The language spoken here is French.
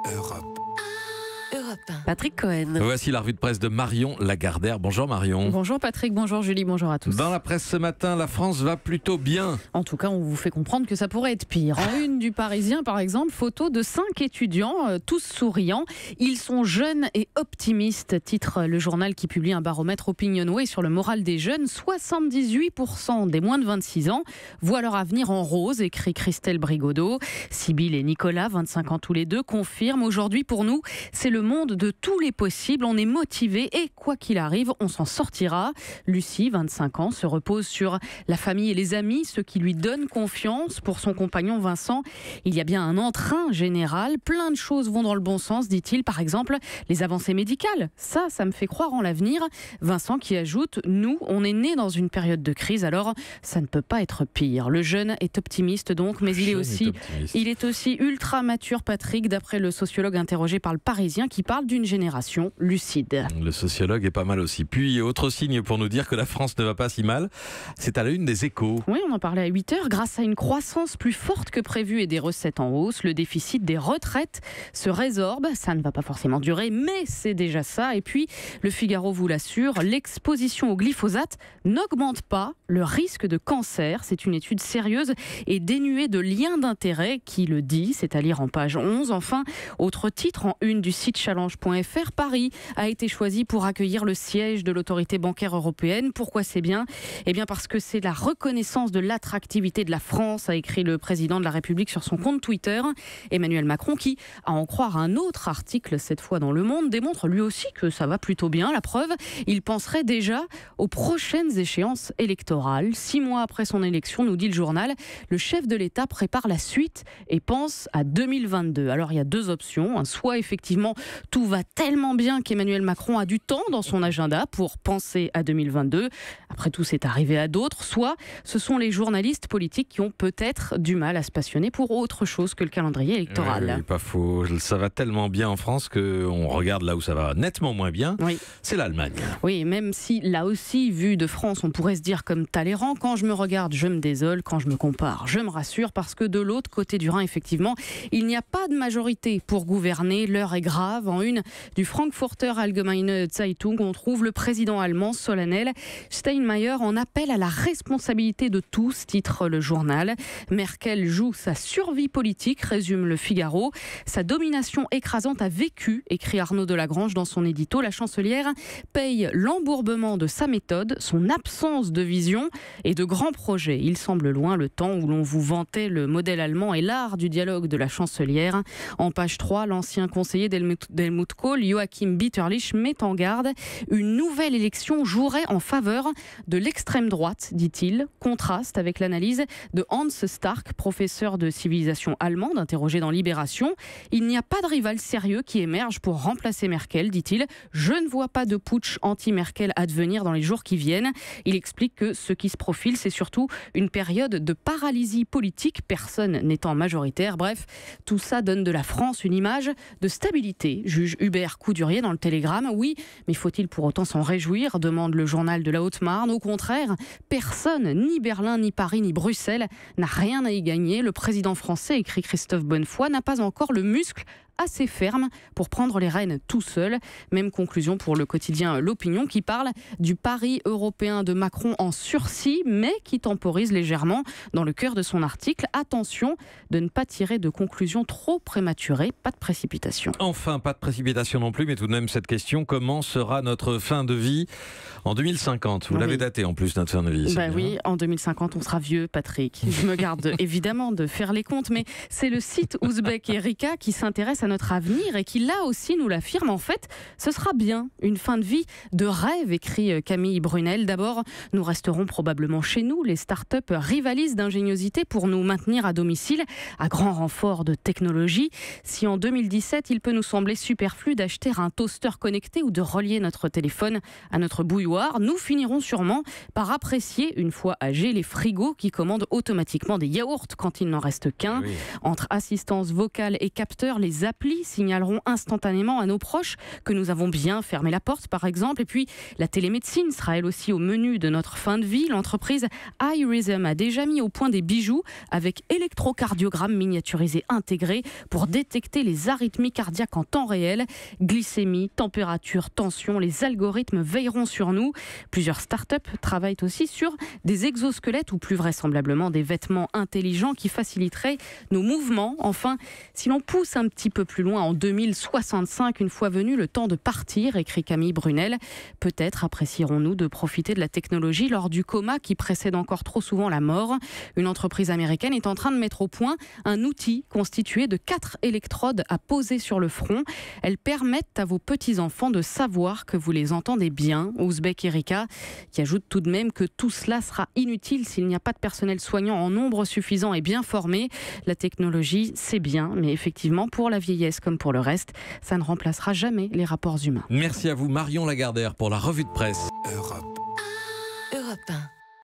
Europe. Patrick Cohen. Voici la revue de presse de Marion Lagardère. Bonjour Marion. Bonjour Patrick, bonjour Julie, bonjour à tous. Dans la presse ce matin, la France va plutôt bien. En tout cas, on vous fait comprendre que ça pourrait être pire. En une du Parisien, par exemple, photo de 5 étudiants, tous souriants. Ils sont jeunes et optimistes, titre le journal qui publie un baromètre Opinionway sur le moral des jeunes. 78% des moins de 26 ans voient leur avenir en rose, écrit Christelle Brigodeau. Sybille et Nicolas, 25 ans tous les deux, confirment aujourd'hui pour nous, c'est le monde de tous les possibles. On est motivé et quoi qu'il arrive, on s'en sortira. Lucie, 25 ans, se repose sur la famille et les amis, ce qui lui donne confiance. Pour son compagnon Vincent, il y a bien un entrain général. Plein de choses vont dans le bon sens, dit-il. Par exemple, les avancées médicales. Ça me fait croire en l'avenir. Vincent qui ajoute, nous, on est nés dans une période de crise, alors ça ne peut pas être pire. Le jeune est optimiste donc, mais il est aussi ultra mature, Patrick, d'après le sociologue interrogé par le Parisien, qui parle d'une génération lucide. Le sociologue est pas mal aussi. Puis, autre signe pour nous dire que la France ne va pas si mal, c'est à la une des Échos. Oui, on en parlait à 8h. Grâce à une croissance plus forte que prévu et des recettes en hausse, le déficit des retraites se résorbe. Ça ne va pas forcément durer, mais c'est déjà ça. Et puis, le Figaro vous l'assure, l'exposition au glyphosate n'augmente pas le risque de cancer. C'est une étude sérieuse et dénuée de lien d'intérêt qui le dit, c'est à lire en page 11. Enfin, autre titre en une du site challenge.fr, Paris a été choisi pour accueillir le siège de l'autorité bancaire européenne. Pourquoi c'est bien ? Eh bien parce que c'est la reconnaissance de l'attractivité de la France, a écrit le président de la République sur son compte Twitter. Emmanuel Macron, qui, à en croire un autre article, cette fois dans Le Monde, démontre lui aussi que ça va plutôt bien. La preuve, il penserait déjà aux prochaines échéances électorales. 6 mois après son élection, nous dit le journal, le chef de l'État prépare la suite et pense à 2022. Alors il y a deux options, soit effectivement tout va tellement bien qu'Emmanuel Macron a du temps dans son agenda pour penser à 2022. Après tout, c'est arrivé à d'autres. Soit ce sont les journalistes politiques qui ont peut-être du mal à se passionner pour autre chose que le calendrier électoral. Oui, pas faux. Ça va tellement bien en France qu'on regarde là où ça va nettement moins bien. Oui. C'est l'Allemagne. Oui, même si là aussi, vu de France, on pourrait se dire comme Talleyrand, quand je me regarde, je me désole, quand je me compare, je me rassure, parce que de l'autre côté du Rhin, effectivement, il n'y a pas de majorité pour gouverner. L'heure est grave. En une du Frankfurter Allgemeine Zeitung, on trouve le président allemand solennel. Steinmeier en appelle à la responsabilité de tous, titre le journal. Merkel joue sa survie politique, résume le Figaro. Sa domination écrasante a vécu, écrit Arnaud Delagrange dans son édito. La chancelière paye l'embourbement de sa méthode, son absence de vision et de grands projets. Il semble loin le temps où l'on vous vantait le modèle allemand et l'art du dialogue de la chancelière. En page 3, l'ancien conseiller d'Helmut Kohl, Joachim Bitterlich, met en garde. Une nouvelle élection jouerait en faveur de l'extrême droite, dit-il. Contraste avec l'analyse de Hans Stark, professeur de civilisation allemande, interrogé dans Libération. Il n'y a pas de rival sérieux qui émerge pour remplacer Merkel, dit-il. Je ne vois pas de putsch anti-Merkel advenir dans les jours qui viennent. Il explique que ce qui se profile, c'est surtout une période de paralysie politique, personne n'étant majoritaire. Bref, tout ça donne de la France une image de stabilité, juge Hubert Coudurier dans le Télégramme. Oui, mais faut-il pour autant s'en réjouir, demande le journal de la Haute-Marne. Au contraire, personne, ni Berlin, ni Paris, ni Bruxelles, n'a rien à y gagner. Le président français, écrit Christophe Bonnefoy, n'a pas encore le muscle assez ferme pour prendre les rênes tout seul. Même conclusion pour le quotidien L'Opinion, qui parle du pari européen de Macron en sursis, mais qui temporise légèrement dans le cœur de son article. Attention de ne pas tirer de conclusions trop prématurées, pas de précipitation. Enfin, pas de précipitation non plus, mais tout de même cette question, comment sera notre fin de vie en 2050 ? Vous l'avez daté en plus, notre fin de vie. Oui, en 2050, on sera vieux, Patrick. Je me garde évidemment de faire les comptes, mais c'est le site Ouzbek Erika qui s'intéresse à notre avenir et qui là aussi nous l'affirme. En fait, ce sera bien une fin de vie de rêve, écrit Camille Brunel. D'abord, nous resterons probablement chez nous. Les startups rivalisent d'ingéniosité pour nous maintenir à domicile à grand renfort de technologie. Si en 2017, il peut nous sembler superflu d'acheter un toaster connecté ou de relier notre téléphone à notre bouilloire, nous finirons sûrement par apprécier, une fois âgés, les frigos qui commandent automatiquement des yaourts quand il n'en reste qu'un. Oui. Entre assistance vocale et capteur, les applis signaleront instantanément à nos proches que nous avons bien fermé la porte, par exemple. Et puis, la télémédecine sera elle aussi au menu de notre fin de vie. L'entreprise iRhythm a déjà mis au point des bijoux avec électrocardiogramme miniaturisé intégré pour détecter les arythmies cardiaques en temps réel. Glycémie, température, tension, les algorithmes veilleront sur nous. Plusieurs startups travaillent aussi sur des exosquelettes ou plus vraisemblablement des vêtements intelligents qui faciliteraient nos mouvements. Enfin, si l'on pousse un petit peu plus loin, en 2065, une fois venu le temps de partir, écrit Camille Brunel, peut-être apprécierons-nous de profiter de la technologie lors du coma qui précède encore trop souvent la mort. Une entreprise américaine est en train de mettre au point un outil constitué de 4 électrodes à poser sur le front. Elles permettent à vos petits-enfants de savoir que vous les entendez bien. Ouzbek Erika, qui ajoute tout de même que tout cela sera inutile s'il n'y a pas de personnel soignant en nombre suffisant et bien formé. La technologie, c'est bien, mais effectivement, pour la vieillesse comme pour le reste, ça ne remplacera jamais les rapports humains. Merci à vous, Marion Lagardère, pour la revue de presse. Europe 1.